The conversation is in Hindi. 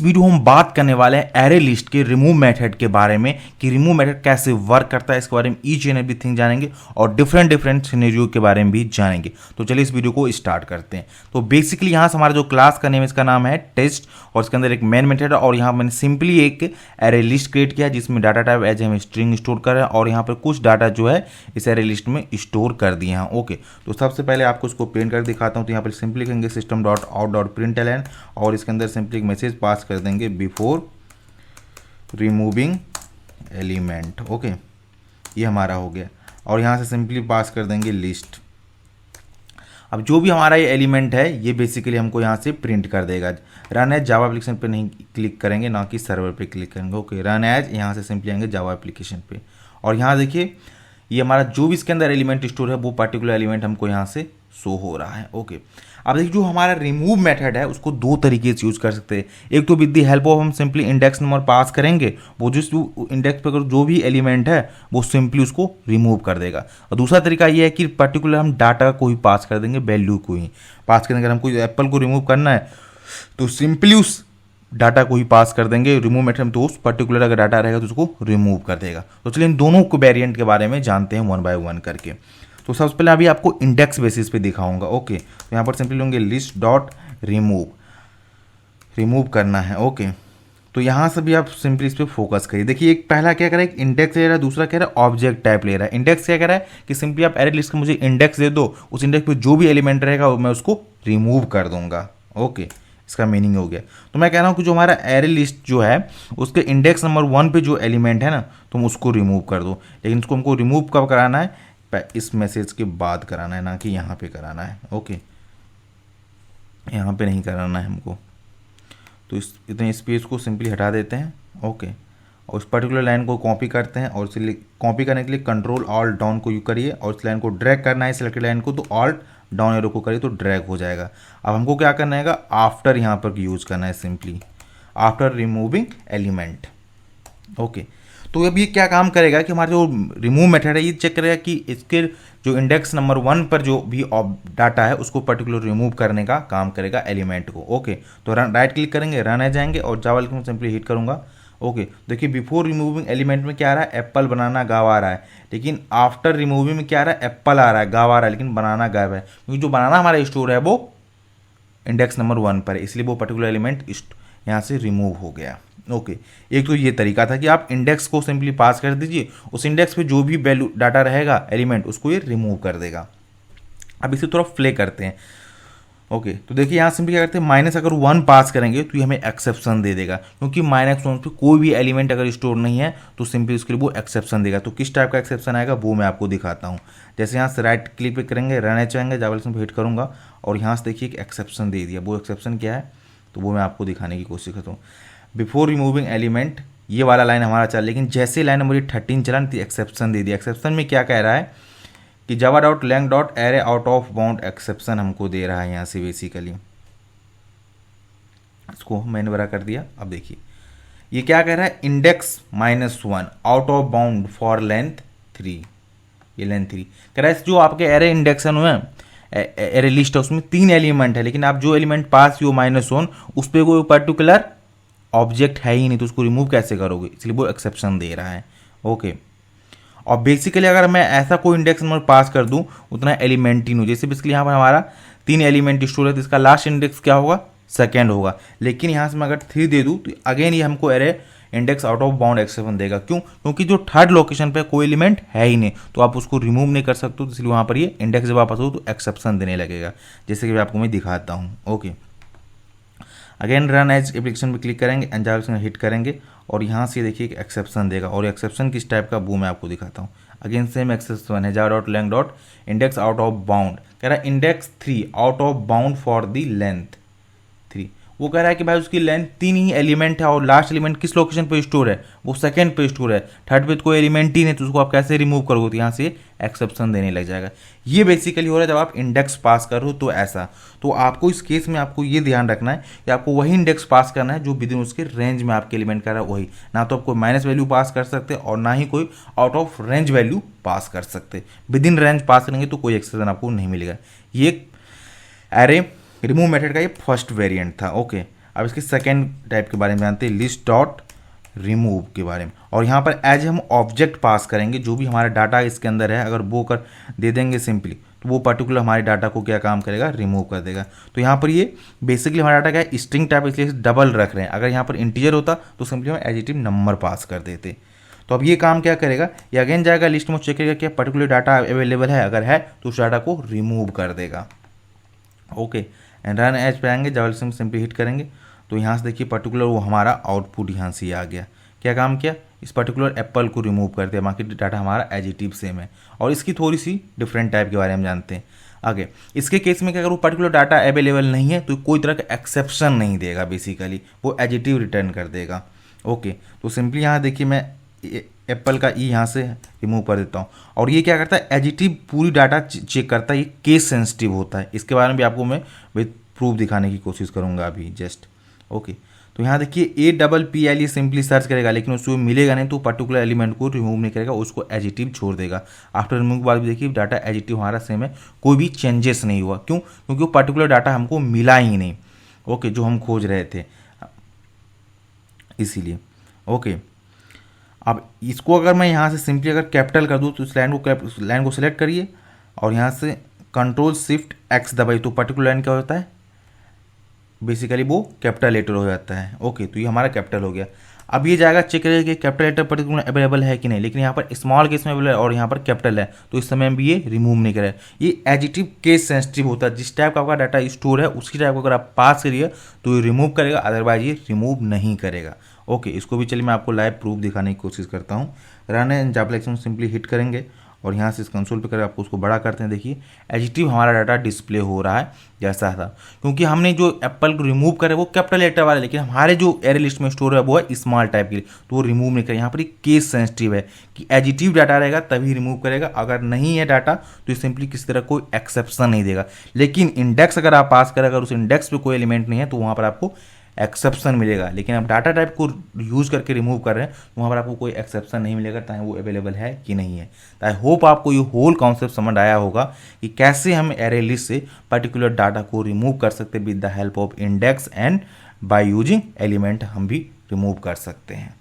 वीडियो हम बात करने वाले हैं एरे लिस्ट के रिमूव मेथड के बारे में कि रिमूव मेथड कैसे वर्क करता है, इसके बारे में ईच एंड एवरीथिंग जानेंगे और डिफरेंट सिनेरियो के बारे में भी जानेंगे। तो चलिए इस वीडियो को स्टार्ट करते हैं। तो बेसिकली यहाँ से हमारा जो क्लास का नेम, इसका नाम है टेस्ट और इसके अंदर एक मेन मेथड है और यहाँ मैंने सिंपली एक एरे लिस्ट क्रिएट किया जिसमें डाटा टाइप एज हम स्ट्रिंग स्टोर कर रहे हैं और यहाँ पर कुछ डाटा जो है इस एरे लिस्ट में स्टोर कर दिए हैं। ओके, तो सबसे पहले आपको इसको प्रिंट कर दिखाता हूँ। तो यहाँ पर सिंपली लिखेंगे system dot out dot println और इसके अंदर सिंपली एक मैसेज पास कर देंगे बिफोर रिमूविंग एलिमेंट। ओके, ये हमारा हो गया और यहाँ से सिंपली पास कर देंगे लिस्ट। अब जो भी हमारा ये एलिमेंट है ये बेसिकली हमको यहाँ से प्रिंट कर देगा। रन एज जावा एप्लीकेशन पे नहीं क्लिक करेंगे, ना कि सर्वर पे क्लिक करेंगे। ओके, रन एज यहाँ से सिंपली आएंगे जावा एप्लीकेशन पे और यहाँ देखिए ये हमारा जो भी इसके अंदर एलिमेंट स्टोर है वो पर्टिकुलर एलिमेंट हमको यहाँ से शो हो रहा है। ओके, अब देखिए जो हमारा रिमूव मेथड है उसको दो तरीके से यूज कर सकते हैं। एक तो विद द हेल्प ऑफ हम सिंपली इंडेक्स नंबर पास करेंगे, वो जो इंडेक्स पर जो भी एलिमेंट है वो सिंपली उसको रिमूव कर देगा। और दूसरा तरीका ये है कि पर्टिकुलर हम डाटा को ही पास कर देंगे, वैल्यू को ही पास करेंगे। अगर हमको एप्पल को रिमूव करना है तो सिंपली उस डाटा को ही पास कर देंगे रिमूव मेथड में, तो उस पर्टिकुलर अगर डाटा रहेगा तो उसको रिमूव कर देगा। तो चलिए इन दोनों को वेरिएंट के बारे में जानते हैं वन बाय वन करके। तो सबसे पहले अभी आपको इंडेक्स बेसिस पे दिखाऊंगा। ओके, तो यहाँ पर सिंपली लेंगे लिस्ट डॉट रिमूव करना है। ओके, तो यहाँ से भी आप सिंपली इस पर फोकस करिए। देखिए एक पहला क्या कर रहा है, एक इंडेक्स ले रहा है, दूसरा कह रहा है ऑब्जेक्ट टाइप ले रहा है। इंडेक्स क्या कर रहा है कि सिंपली आप एरे लिस्ट का मुझे इंडेक्स दे दो, उस इंडेक्स पे जो भी एलिमेंट रहेगा मैं उसको रिमूव कर दूंगा। ओके, इसका मीनिंग हो गया। तो मैं कह रहा हूँ कि जो हमारा एरे लिस्ट जो है उसके इंडेक्स नंबर 1 पे जो एलिमेंट है ना तुम उसको रिमूव कर दो, लेकिन उसको हमको रिमूव कब कराना है, इस मैसेज के बाद कराना है, ना कि यहाँ पे कराना है। ओके, यहाँ पे नहीं कराना है हमको। तो इस इतने स्पेस को सिंपली हटा देते हैं। ओके, और इस पर्टिकुलर लाइन को कॉपी करते हैं और इसे कॉपी करने के लिए कंट्रोल ऑल्ट डाउन को यूज करिए और इस लाइन को ड्रैग करना है सिलेक्टेड लाइन को, तो ऑल्ट डाउन एरो को करिए तो ड्रैग हो जाएगा। अब हमको क्या करना है, आफ्टर यहाँ पर यूज करना है, simply after removing element. Okay, तो अब ये क्या काम करेगा कि हमारा जो रिमूव मेथड है ये चेक करेगा कि इसके जो इंडेक्स नंबर 1 पर जो भी डाटा है उसको पर्टिकुलर रिमूव करने का काम करेगा एलिमेंट को। ओके, तो राइट क्लिक करेंगे, रन आ जाएंगे और जावा को सिंपली हिट करूंगा। ओके, देखिए बिफोर रिमूविंग एलिमेंट में क्या आ रहा है, एप्पल बनाना गाँव आ रहा है, लेकिन आफ्टर रिमूविंग में क्या आ रहा है, एप्पल आ रहा है, गाँव आ रहा है, लेकिन बनाना गायब है, क्योंकि जो बनाना हमारा स्टोर है वो इंडेक्स नंबर 1 पर है, इसलिए वो पर्टिकुलर एलिमेंट यहाँ से रिमूव हो गया। ओके, एक तो ये तरीका था कि आप इंडेक्स को सिंपली पास कर दीजिए, उस इंडेक्स पे जो भी वैल्यू डाटा रहेगा एलिमेंट उसको ये रिमूव कर देगा। अब इसे थोड़ा प्ले करते हैं। ओके, तो देखिए यहाँ सिंपली क्या करते हैं, माइनस अगर 1 पास करेंगे तो ये हमें एक्सेप्शन दे देगा, क्योंकि -1 पे कोई भी एलिमेंट अगर स्टोर नहीं है तो सिंपली उसके लिए वो एक्सेप्शन देगा। तो किस टाइप का एक्सेप्शन आएगा वो मैं आपको दिखाता हूँ। जैसे यहाँ से राइट क्लिक पे करेंगे, रन चाहेंगे, जावा पे हिट करूँगा और यहाँ से देखिए एक एक्सेप्शन दे दिया। वो एक्सेप्शन क्या है तो वो मैं आपको दिखाने की कोशिश करता हूँ। बिफोर रिमूविंग एलिमेंट ये वाला लाइन हमारा चला, लेकिन जैसे लाइन नंबर 13 चला तो एक्सेप्शन दे दिया। एक्सेप्शन में क्या कह रहा है कि Java dot lang dot array out of bound exception हमको दे रहा है यहाँ से। बेसिकली इसको मैंने बड़ा कर दिया। अब देखिए ये क्या कह रहा है, index -1 out of bound for length 3। ये लेंथ 3 कह रहा है। जो आपके एरे इंडेक्शन हुए एरे लिस्ट है उसमें 3 एलिमेंट है, लेकिन आप जो एलिमेंट पास हो -1 उस पर कोई पर्टिकुलर ऑब्जेक्ट है ही नहीं, तो उसको रिमूव कैसे करोगे, इसलिए वो एक्सेप्शन दे रहा है। ओके, और बेसिकली अगर मैं ऐसा कोई इंडेक्स नंबर पास कर दूं उतना एलिमेंट ही नहीं, जैसे बेसिकली यहाँ पर हमारा 3 एलिमेंट स्टोर है तो इसका लास्ट इंडेक्स क्या होगा, 2nd होगा, लेकिन यहाँ से मैं अगर 3 दे दूं तो अगेन ये हमको array index out of bound exception देगा। क्यों, क्योंकि जो 3rd लोकेशन पे कोई एलिमेंट है ही नहीं, तो आप उसको रिमूव नहीं कर सकते, तो इसलिए वहाँ पर ये इंडेक्स जब वापस हो तो एक्सेप्शन देने लगेगा, जैसे कि आपको मैं दिखाता हूँ। Okay, again run as application पे क्लिक करेंगे एंड जावा हिट करेंगे और यहाँ से देखिए एक एक्सेप्शन देगा, और एक्सेप्शन किस टाइप का वो मैं आपको दिखाता हूँ। अगेन सेम एक्सेप्शन है, Java dot lang dot index out of bound, कह रहा है index 3 out of bound for the length 3। वो कह रहा है कि भाई उसकी लेंथ 3 ही एलिमेंट है और लास्ट एलिमेंट किस लोकेशन पे स्टोर है, वो 2nd पे स्टोर है, 3rd पे तो कोई एलिमेंट ही नहीं, तो उसको आप कैसे रिमूव करोगे, तो यहाँ से एक्सेप्शन देने लग जाएगा। ये बेसिकली हो रहा है जब आप इंडेक्स पास करो तो ऐसा। तो आपको इस केस में आपको ये ध्यान रखना है कि आपको वही इंडेक्स पास करना है जो विद इन उसके रेंज में आपके एलिमेंट कर रहा है वही, ना तो आप कोई माइनस वैल्यू पास कर सकते और ना ही कोई out of range value pass कर सकते। विद इन रेंज पास करेंगे तो कोई एक्सेप्शन आपको नहीं मिलेगा। ये एरे रिमूव मेथड का ये फर्स्ट वेरिएंट था। ओके, अब इसके सेकेंड टाइप के बारे में जानते हैं, लिस्ट डॉट रिमूव के बारे में। और यहाँ पर एज हम ऑब्जेक्ट पास करेंगे, जो भी हमारा डाटा इसके अंदर है अगर वो कर दे देंगे सिंपली, तो वो पर्टिकुलर हमारे डाटा को क्या काम करेगा, रिमूव कर देगा। तो यहाँ पर ये बेसिकली हमारा डाटा क्या है, स्ट्रिंग टाइप, इसलिए डबल रख रहे हैं। अगर यहाँ पर इंटीजर होता तो सिंपली हम एडिटिव नंबर पास कर देते। तो अब ये काम क्या करेगा, ये अगेन जाएगा लिस्ट में, चेक करेगा क्या पर्टिकुलर डाटा अवेलेबल है, अगर है तो उस डाटा को रिमूव कर देगा। ओके, एंड रन एज पे आएंगे, जब सिंपली हिट करेंगे तो यहाँ से देखिए पर्टिकुलर वो हमारा आउटपुट यहाँ से आ गया। क्या काम किया, इस पर्टिकुलर एप्पल को रिमूव कर दिया, बाकी डाटा हमारा एडिटिव सेम है। और इसकी थोड़ी सी डिफरेंट टाइप के बारे में जानते हैं आगे। इसके केस में क्या, अगर वो पर्टिकुलर डाटा अवेलेबल नहीं है तो कोई तरह का एक्सेप्शन नहीं देगा, बेसिकली वो एडिटिव रिटर्न कर देगा। ओके, तो सिंपली यहाँ देखिए मैं एप्पल का ई यहाँ से रिमूव कर देता हूँ। और ये क्या करता है, एडिटिव पूरी डाटा चेक करता है, ये केस सेंसिटिव होता है। इसके बारे में भी आपको मैं विद प्रूफ दिखाने की कोशिश करूँगा अभी जस्ट। ओके, तो यहाँ देखिए APPL ये सिंपली सर्च करेगा, लेकिन उसको मिलेगा नहीं, तो पर्टिकुलर एलिमेंट को रिमूव नहीं करेगा, उसको एडिटिव छोड़ देगा। आफ्टर रिमूव के बाद भी देखिए डाटा एडिटिव हमारा सेम है, कोई भी चेंजेस नहीं हुआ। क्यों, क्योंकि वो पर्टिकुलर डाटा हमको मिला ही नहीं। ओके, जो हम खोज रहे थे, इसीलिए। ओके, अब इसको अगर मैं यहाँ से सिंपली अगर कैपिटल कर दूँ तो इस लाइन को सिलेक्ट करिए और यहाँ से Ctrl+Shift+X दबाइए, तो पर्टिकुलर लाइन क्या होता है, बेसिकली वो कैपिटल लेटर हो जाता है। ओके, तो ये हमारा कैपिटल हो गया। अब ये जाएगा चेक करेगा कि कैपिटल लेटर पर्टिकुलर अवेलेबल है कि नहीं, लेकिन यहाँ पर स्मॉल केस में अवेलेबल है और यहाँ पर कैपिटल है, तो इस समय भी ये रिमूव नहीं करे। ये एडिटिव केस सेंसिटिव होता है, जिस टाइप का आपका डाटा स्टोर है उसी टाइप को अगर आप पास करिए तो ये रिमूव करेगा, अदरवाइज ये रिमूव नहीं करेगा। ओके, इसको भी चलिए मैं आपको लाइव प्रूफ दिखाने की कोशिश करता हूँ। Run and Java simply hit करेंगे और यहाँ से इस कंसोल पे कर आपको उसको बड़ा करते हैं। देखिए एडिटिव हमारा डाटा डिस्प्ले हो रहा है जैसा था, क्योंकि हमने जो एप्पल को रिमूव करे वो कैपिटल लेटर वाला, लेकिन हमारे जो एरे लिस्ट में स्टोर है वो है स्मॉल टाइप की, तो वो रिमूव नहीं करे। यहाँ पर एक केस सेंसिटिव है कि एडिटिव डाटा रहेगा तभी रिमूव करेगा, अगर नहीं है डाटा तो सिंपली किसी तरह कोई एक्सेप्शन नहीं देगा। लेकिन इंडेक्स अगर आप पास करें, अगर उस इंडेक्स पे कोई एलिमेंट नहीं है तो वहाँ पर आपको एक्सेप्शन मिलेगा। लेकिन आप डाटा टाइप को यूज़ करके रिमूव कर रहे हैं तो वहाँ पर आपको कोई एक्सेप्शन नहीं मिलेगा, चाहे वो अवेलेबल है कि नहीं है। तो आई होप आपको ये होल कॉन्सेप्ट समझ आया होगा कि कैसे हम एरे लिस्ट से पर्टिकुलर डाटा को रिमूव कर सकते हैं with the help of index, and by using element हम भी रिमूव कर सकते हैं।